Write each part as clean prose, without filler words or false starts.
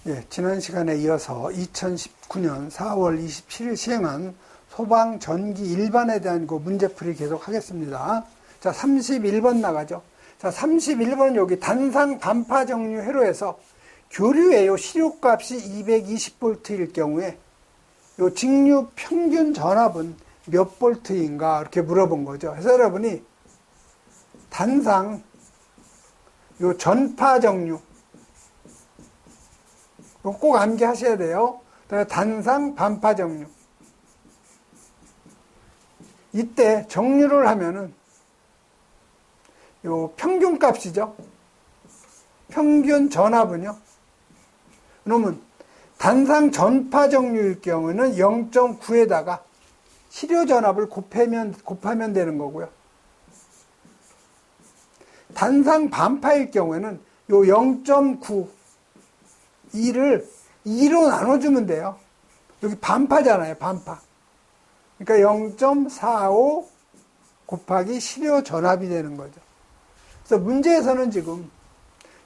예, 지난 시간에 이어서 2019년 4월 27일 시행한 소방전기 일반에 대한 그 문제풀이 계속 하겠습니다. 자, 31번 나가죠. 자, 31번 여기 단상 반파 정류 회로에서 교류의 요 시료값이 220V일 경우에 요 직류 평균 전압은 몇 볼트인가 이렇게 물어본 거죠. 그래서 여러분이 단상 요 전파 정류 꼭 암기하셔야 돼요. 단상 반파 정류. 이때 정류를 하면은 요 평균 값이죠. 평균 전압은요. 그러면 단상 전파 정류일 경우는 0.9에다가 시료 전압을 곱하면 되는 거고요. 단상 반파일 경우에는 요 0.9 2를 2로 나눠주면 돼요. 여기 반파잖아요, 반파. 그러니까 0.45 곱하기 시료 전압이 되는 거죠. 그래서 문제에서는 지금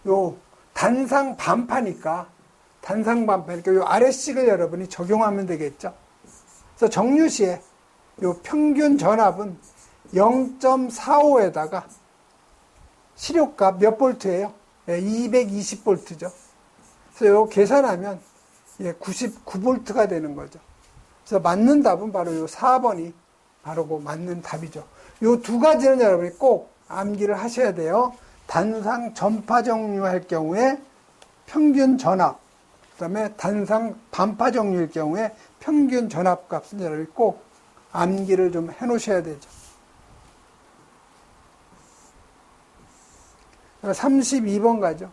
요 단상 반파니까 요 아래식을 여러분이 적용하면 되겠죠. 그래서 정류 시에 요 평균 전압은 0.45에다가 시료값 몇 볼트예요? 220V죠. 그래서 이거 계산하면 99V가 되는 거죠. 그래서 맞는 답은 바로 요 4번이 바로 그 맞는 답이죠. 요 두 가지는 여러분이 꼭 암기를 하셔야 돼요. 단상 전파 정류할 경우에 평균 전압, 그 다음에 단상 반파 정류일 경우에 평균 전압 값은 여러분이 꼭 암기를 좀 해 놓으셔야 되죠. 32번 가죠.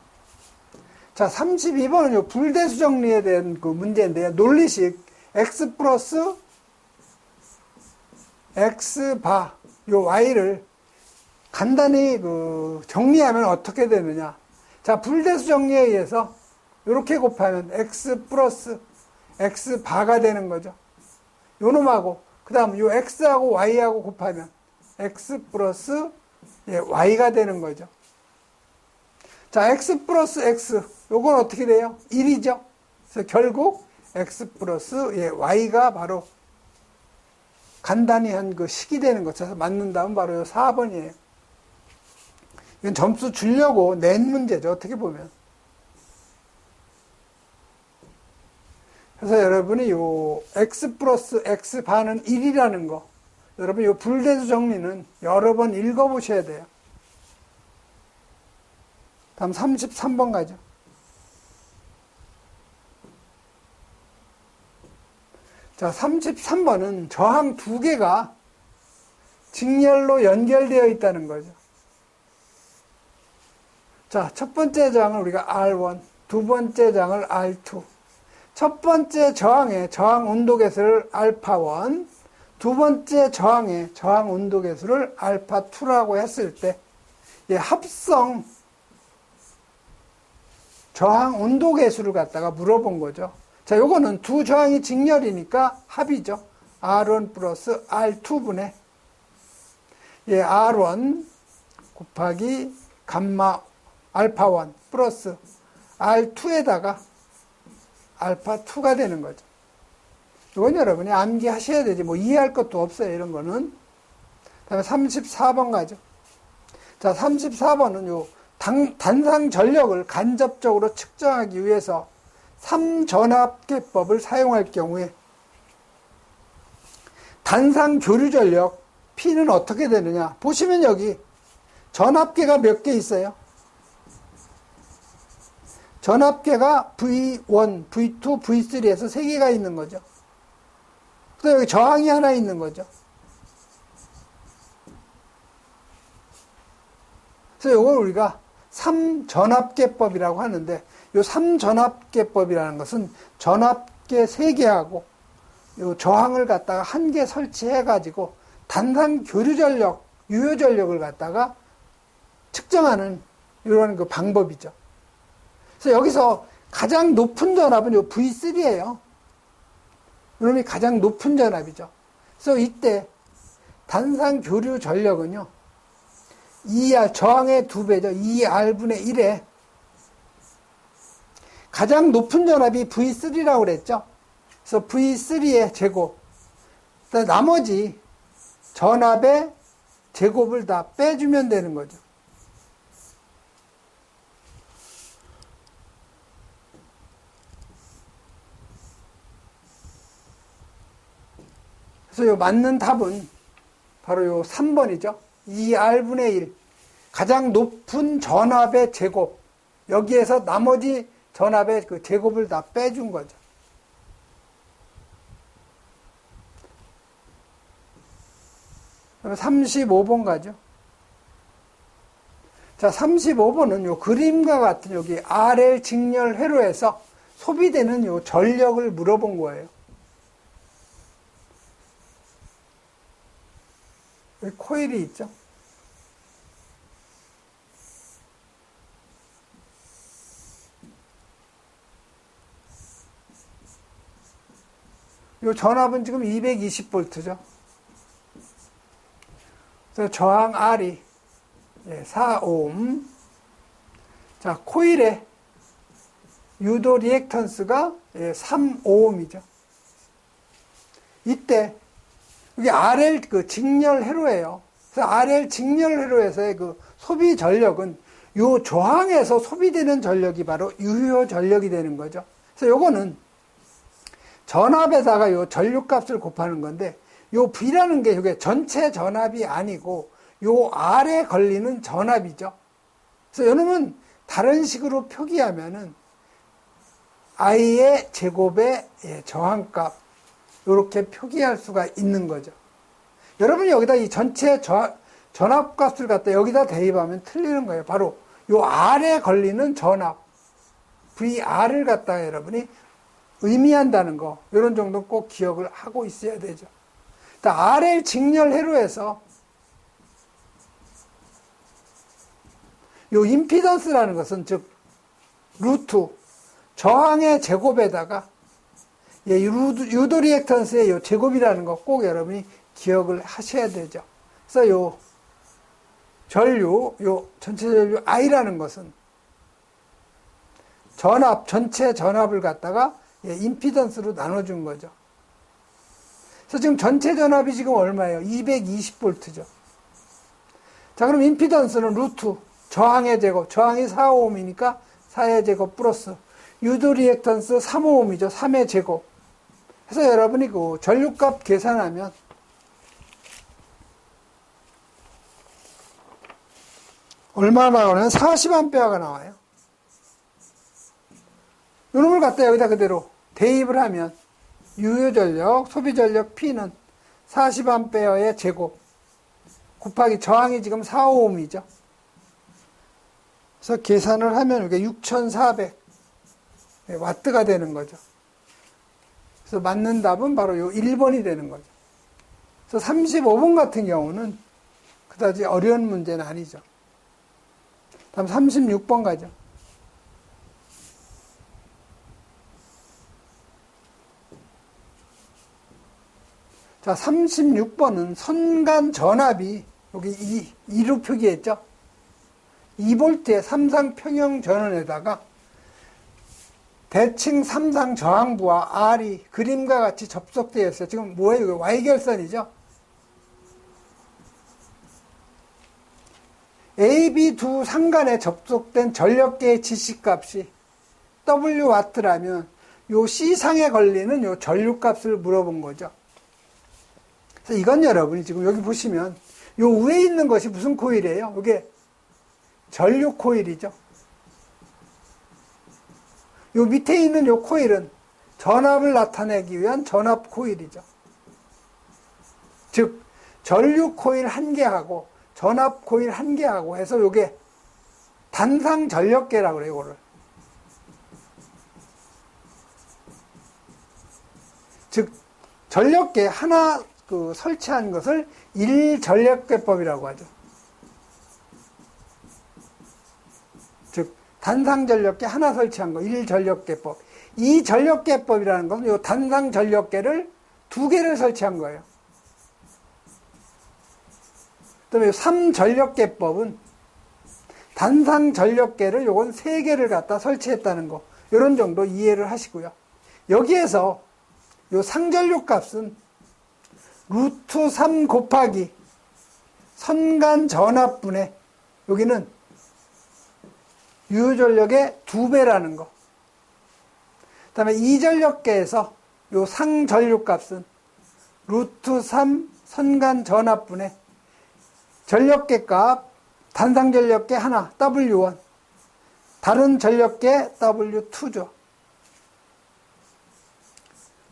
자, 32번은 요 불대수 정리에 대한 그 문제인데요. 논리식 x 플러스 x 바 요 y를 간단히 그 정리하면 어떻게 되느냐. 자, 불대수 정리에 의해서 이렇게 곱하면 x 플러스 x 바가 되는 거죠. 요 놈하고 그 다음 요 x하고 y하고 곱하면 x 플러스 y가 되는 거죠. 자, x 플러스 x, 요건 어떻게 돼요? 1이죠? 그래서 결국 x 플러스 y가 바로 간단히 한 그 식이 되는 것. 그래서 맞는 답은 바로 요 4번이에요. 이건 점수 주려고 낸 문제죠, 어떻게 보면. 그래서 여러분이 요 x 플러스 x 반은 1이라는 거, 여러분 요 불대수 정리는 여러 번 읽어보셔야 돼요. 다음 33번 가죠. 자, 33번은 저항 두 개가 직렬로 연결되어 있다는 거죠. 자, 첫 번째 저항을 우리가 R1, 두 번째 저항을 R2. 첫 번째 저항의 저항 온도 계수를 알파1, 두 번째 저항의 저항 온도 계수를 알파2라고 했을 때, 합성 저항 온도 계수를 갖다가 물어본 거죠. 자, 요거는 두 저항이 직렬이니까 합이죠. R1 플러스 R2분의 R1 곱하기 감마 알파1 플러스 R2에다가 알파2가 되는 거죠. 이건 여러분이 암기하셔야 되지. 뭐 이해할 것도 없어요, 이런 거는. 다음에 34번 가죠. 자, 34번은 요 단상 전력을 간접적으로 측정하기 위해서 3전압계법을 사용할 경우에 단상 교류 전력 P는 어떻게 되느냐. 보시면 여기 전압계가 몇 개 있어요? 전압계가 V1, V2, V3에서 3개가 있는 거죠. 그래서 여기 저항이 하나 있는 거죠. 그래서 이걸 우리가 3전압계법이라고 하는데, 이 3전압계법이라는 것은 전압계 3개하고 요 저항을 갖다가 1개 설치해가지고 단상 교류 전력, 유효 전력을 갖다가 측정하는 이런 그 방법이죠. 그래서 여기서 가장 높은 전압은 요 V3예요. 이놈이 가장 높은 전압이죠. 그래서 이때 단상 교류 전력은요, 2R, 저항의 2배죠. 2R분의 1에 가장 높은 전압이 V3라고 그랬죠. 그래서 V3의 제곱. 나머지 전압의 제곱을 다 빼주면 되는 거죠. 그래서 요 맞는 답은 바로 요 3번이죠. 2R분의 1. 가장 높은 전압의 제곱. 여기에서 나머지 전압의 그 제곱을 다 빼준 거죠. 그럼 35번 가죠. 자, 35번은 요 그림과 같은 여기 RL 직렬 회로에서 소비되는 요 전력을 물어본 거예요. 여기 코일이 있죠. 요 전압은 지금 220V죠. 그래서 저항 R이 4오hm. 자, 코일의 유도 리액턴스가 3오음이죠. 이때 이게 RL 그 직렬 회로예요. 그래서 RL 직렬 회로에서의 그 소비 전력은 요 저항에서 소비되는 전력이 바로 유효 전력이 되는 거죠. 그래서 요거는 전압에다가 요 전류값을 곱하는 건데, 요 V라는 게 이게 전체 전압이 아니고 요 R에 걸리는 전압이죠. 그래서 요놈은 다른 식으로 표기하면은 I의 제곱의 저항값, 이렇게 표기할 수가 있는 거죠. 여러분이 여기다 이 전체 전압값을 갖다 여기다 대입하면 틀리는 거예요. 바로 요 R에 걸리는 전압, VR을 갖다가 여러분이 의미한다는 거, 이런 정도 꼭 기억을 하고 있어야 되죠. RL 직렬 회로에서 요 임피던스라는 것은 즉 루트 저항의 제곱에다가 유도 리액턴스의 요 제곱이라는 거 꼭 여러분이 기억을 하셔야 되죠. 그래서 요 전류, 요 전체 전류 I라는 것은 전압, 전체 전압을 갖다가 임피던스로 나눠준 거죠. 그래서 지금 전체 전압이 지금 얼마예요? 220V죠. 자, 그럼 임피던스는 루트 저항의 제곱, 저항이 4오음이니까 4의 제곱 플러스 유도 리액턴스 3오음이죠. 3의 제곱. 그래서 여러분이 그 전류값 계산하면 얼마나 나오냐면 40A가 나와요. 이놈을 갖다 여기다 그대로 대입을 하면 유효전력, 소비전력 P는 40A의 제곱 곱하기 저항이 지금 4오음이죠. 그래서 계산을 하면 이게 6400 와트가 되는 거죠. 그래서 맞는 답은 바로 요 1번이 되는 거죠. 그래서 35번 같은 경우는 그다지 어려운 문제는 아니죠. 다음 36번 가죠. 자, 36번은 선간 전압이 여기 2로 표기했죠. 2V의 삼상 평형 전원에다가 대칭 삼상 저항부와 R이 그림과 같이 접속되어 있어요. 지금 뭐예요? 이거 Y결선이죠. A, B 두 상간에 접속된 전력계의 지시값이 W와트라면 요 C상에 걸리는 요 전류값을 물어본 거죠. 그래서 이건 여러분이 지금 여기 보시면 요 위에 있는 것이 무슨 코일이에요? 이게 전류 코일이죠. 요 밑에 있는 요 코일은 전압을 나타내기 위한 전압 코일이죠. 즉 전류 코일 1개하고 전압 코일 1개하고 해서 요게 단상 전력계라고 그래요. 이거를 즉 전력계 하나 설치한 것을 1전력계법이라고 하죠. 즉 단상전력계 하나 설치한 거 1전력계법. 이 전력계법이라는 것은 이 단상전력계를 2개를 설치한 거예요. 그다음에 3전력계법은 단상전력계를 요건 3개를 갖다 설치했다는 거. 이런 정도 이해를 하시고요. 여기에서 요 상전류 값은 루트 3 곱하기 선간 전압분의, 여기는 유효전력의 2배라는 거. 그 다음에 이전력계에서 요 상전류 값은 루트 3 선간 전압분의 전력계 값, 단상전력계 하나, W1. 다른 전력계 W2죠.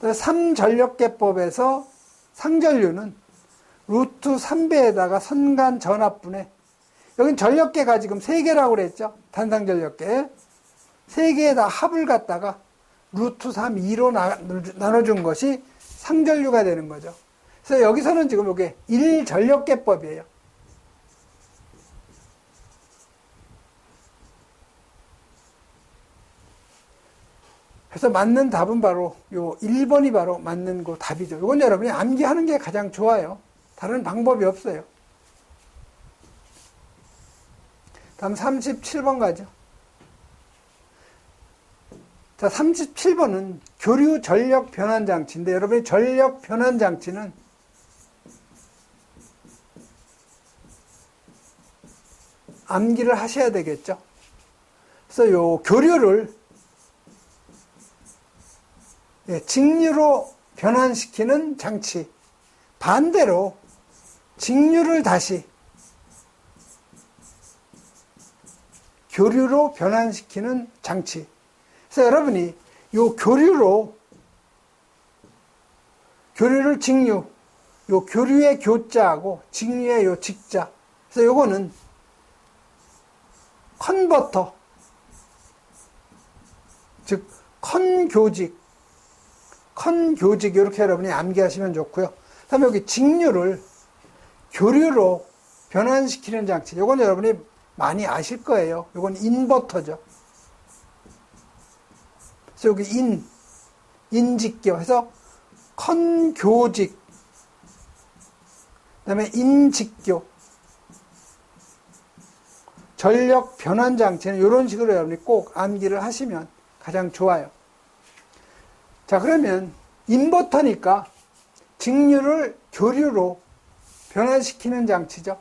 3전력계법에서 상전류는 루트 3배에다가 선간 전압분의, 여긴 전력계가 지금 3개라고 그랬죠. 단상전력계. 3개에다 합을 갖다가 루트 3, 2로 나눠준 것이 상전류가 되는 거죠. 그래서 여기서는 지금 이게 1전력계법이에요. 그래서 맞는 답은 바로 요 1번이 바로 맞는 거 답이죠. 이건 여러분이 암기하는 게 가장 좋아요. 다른 방법이 없어요. 다음 37번 가죠. 자, 37번은 교류 전력 변환 장치인데, 여러분이 전력 변환 장치는 암기를 하셔야 되겠죠. 그래서 요 교류를 직류로 변환시키는 장치, 반대로 직류를 다시 교류로 변환시키는 장치. 그래서 여러분이 요 교류를 직류, 요 교류의 교자하고 직류의 요 직자. 그래서 요거는 컨버터, 즉 컨교직 이렇게 여러분이 암기하시면 좋고요. 다음에 여기 직류를 교류로 변환시키는 장치. 요건 여러분이 많이 아실 거예요. 요건 인버터죠. 그래서 여기 인직교 해서 컨교직, 그 다음에 인직교, 전력 변환 장치는 이런 식으로 여러분이 꼭 암기를 하시면 가장 좋아요. 자, 그러면 인버터니까 직류를 교류로 변환시키는 장치죠.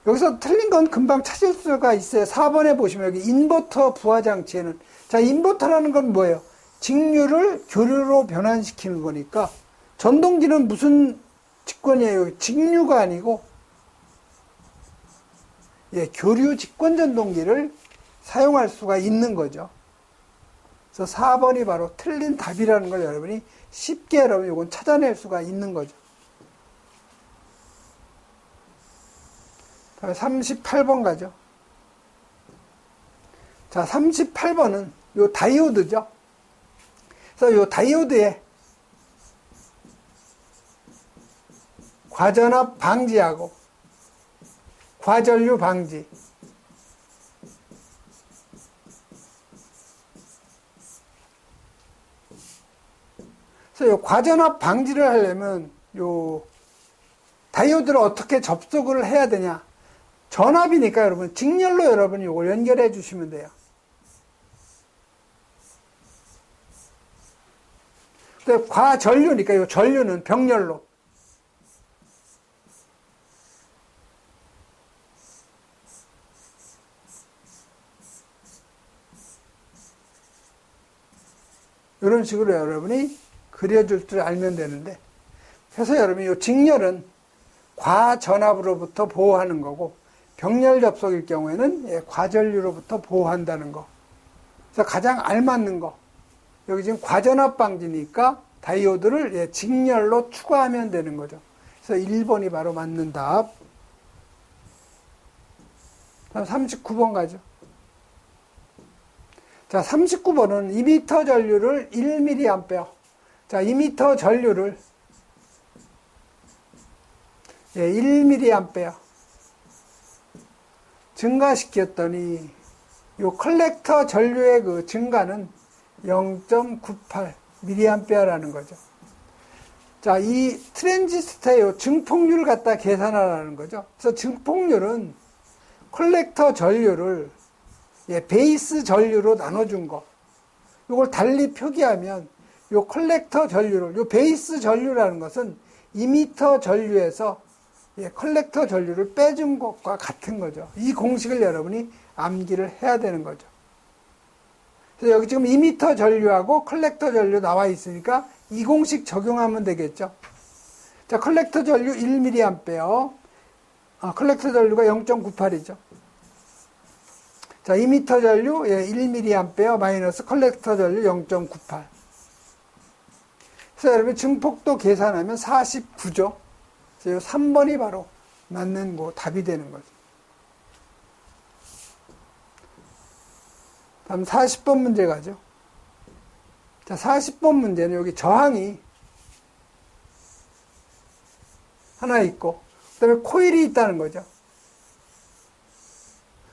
여기서 틀린 건 금방 찾을 수가 있어요. 4번에 보시면 여기 인버터 부하 장치에는, 자, 인버터라는 건 뭐예요? 직류를 교류로 변환시키는 거니까 전동기는 무슨 직권이에요? 직류가 아니고 교류 직권 전동기를 사용할 수가 있는 거죠. 그래서 4번이 바로 틀린 답이라는 걸 여러분이 쉽게 여러분 이건 찾아낼 수가 있는 거죠. 38번 가죠. 자, 38번은 요 다이오드죠. 그래서 요 다이오드에 과전압 방지하고 과전류 방지, 그래서 요 과전압 방지를 하려면 요 다이오드를 어떻게 접속을 해야 되냐? 전압이니까 여러분 직렬로 여러분이 이걸 연결해 주시면 돼요. 과전류니까 이 전류는 병렬로. 이런 식으로 여러분이 그려줄 줄 알면 되는데, 그래서 여러분이 이 직렬은 과전압으로부터 보호하는 거고, 병렬 접속일 경우에는 과전류로부터 보호한다는 거. 그래서 가장 알맞는 거. 여기 지금 과전압 방지니까 다이오드를 직렬로 추가하면 되는 거죠. 그래서 1번이 바로 맞는 답. 다음 39번 가죠. 자, 39번은 2m 전류를 1mA. 자, 2m 전류를 1mA 증가시켰더니 요 컬렉터 전류의 그 증가는 0.98mA라는 거죠. 자, 이 트랜지스터의 요 증폭률을 갖다 계산하라는 거죠. 그래서 증폭률은 컬렉터 전류를 예, 베이스 전류로 나눠준 거. 이걸 달리 표기하면 요 컬렉터 전류를, 요 베이스 전류라는 것은 이미터 전류에서 예, 컬렉터 전류를 빼준 것과 같은 거죠. 이 공식을 여러분이 암기를 해야 되는 거죠. 그래서 여기 지금 이미터 전류하고 컬렉터 전류 나와 있으니까 이 공식 적용하면 되겠죠. 자, 컬렉터 전류 1mA. 컬렉터 전류가 0.98이죠. 자, 이미터 전류 1mA 마이너스 컬렉터 전류 0.98. 그래서 여러분 증폭도 계산하면 49죠. 그래서 3번이 바로 맞는 답이 되는 거죠. 다음 40번 문제 가죠. 자, 40번 문제는 여기 저항이 하나 있고, 그 다음에 코일이 있다는 거죠.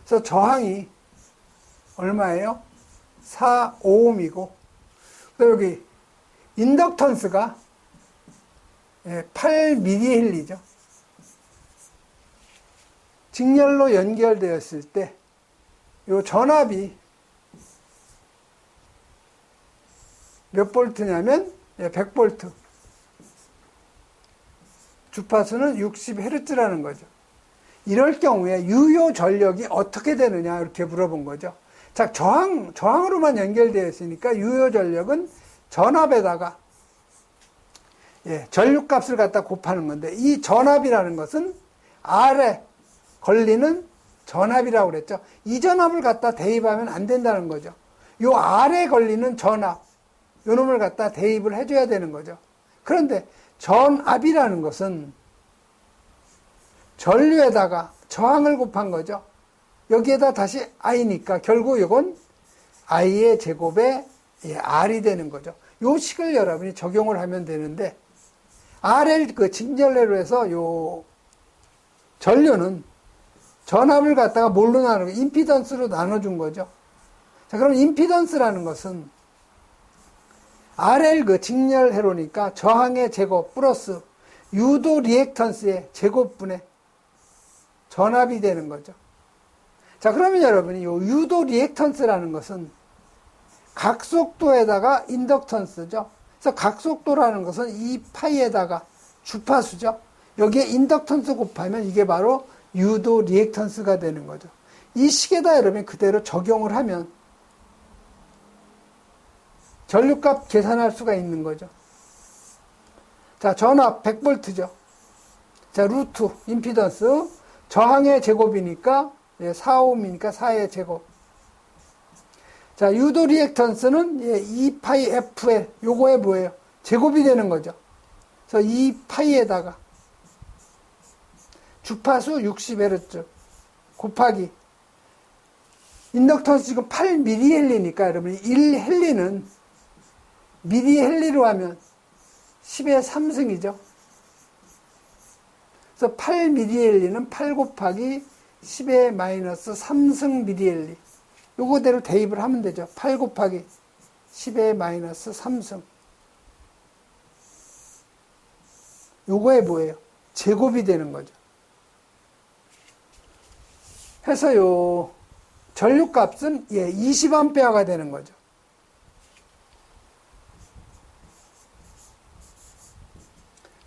그래서 저항이 얼마예요? 4오음이고, 그 다음에 여기 인덕턴스가 8mH죠. 직렬로 연결되었을 때, 요 전압이 몇 볼트냐면 100볼트. 주파수는 60Hz라는 거죠. 이럴 경우에 유효 전력이 어떻게 되느냐 이렇게 물어본 거죠. 자, 저항으로만 연결되어 있으니까 유효 전력은 전압에다가 전류값을 갖다 곱하는 건데, 이 전압이라는 것은 R에 걸리는 전압이라고 그랬죠. 이 전압을 갖다 대입하면 안 된다는 거죠. 요 R에 걸리는 전압, 요 놈을 갖다 대입을 해줘야 되는 거죠. 그런데 전압이라는 것은 전류에다가 저항을 곱한 거죠. 여기에다 다시 I니까 결국 이건 I의 제곱에 R이 되는 거죠. 요 식을 여러분이 적용을 하면 되는데, R을 직렬례로 해서 요 전류는 전압을 갖다가 뭘로 나누고 임피던스로 나눠준 거죠. 자, 그럼 임피던스라는 것은 RL 직렬회로니까 저항의 제곱 플러스 유도 리액턴스의 제곱분의 전압이 되는 거죠. 자, 그러면 여러분이 요 유도 리액턴스라는 것은 각속도에다가 인덕턴스죠. 그래서 각속도라는 것은 이 파이에다가 주파수죠. 여기에 인덕턴스 곱하면 이게 바로 유도 리액턴스가 되는 거죠. 이 식에다 여러분이 그대로 적용을 하면 전류값 계산할 수가 있는 거죠. 자, 전압 100V죠. 자, 루트 임피던스 저항의 제곱이니까 4ohm이니까 4의 제곱. 자, 유도 리액턴스는 2파이 FL, 요거에 뭐예요? 제곱이 되는 거죠. 그래서 2파이에다가 주파수 60Hz 곱하기 인덕턴스 지금 8mH니까 여러분이 1헬리는 미리헬리로 하면 10의 3승이죠. 그래서 8mH는 8 곱하기 10의 마이너스 3승 mH. 요거대로 대입을 하면 되죠. 8 곱하기 10의 마이너스 3승. 요거에 뭐예요? 제곱이 되는 거죠. 해서 요 전류값은 20A가 되는 거죠.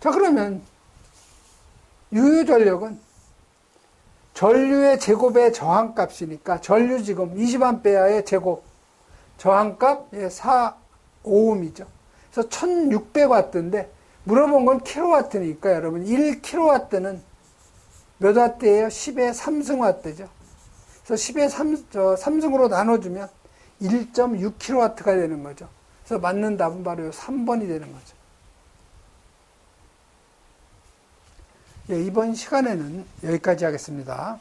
자, 그러면 유효 전력은 전류의 제곱의 저항값이니까 전류 지금 20A의 제곱 저항값 4ohm이죠. 그래서 1600W인데 물어본 건 킬로와트니까 여러분 1킬로와트는 몇 와트예요? 10의 3승와트죠. 그래서 10의 3승으로 나눠주면 1.6킬로와트가 되는 거죠. 그래서 맞는 답은 바로 3번이 되는 거죠. 이번 시간에는 여기까지 하겠습니다.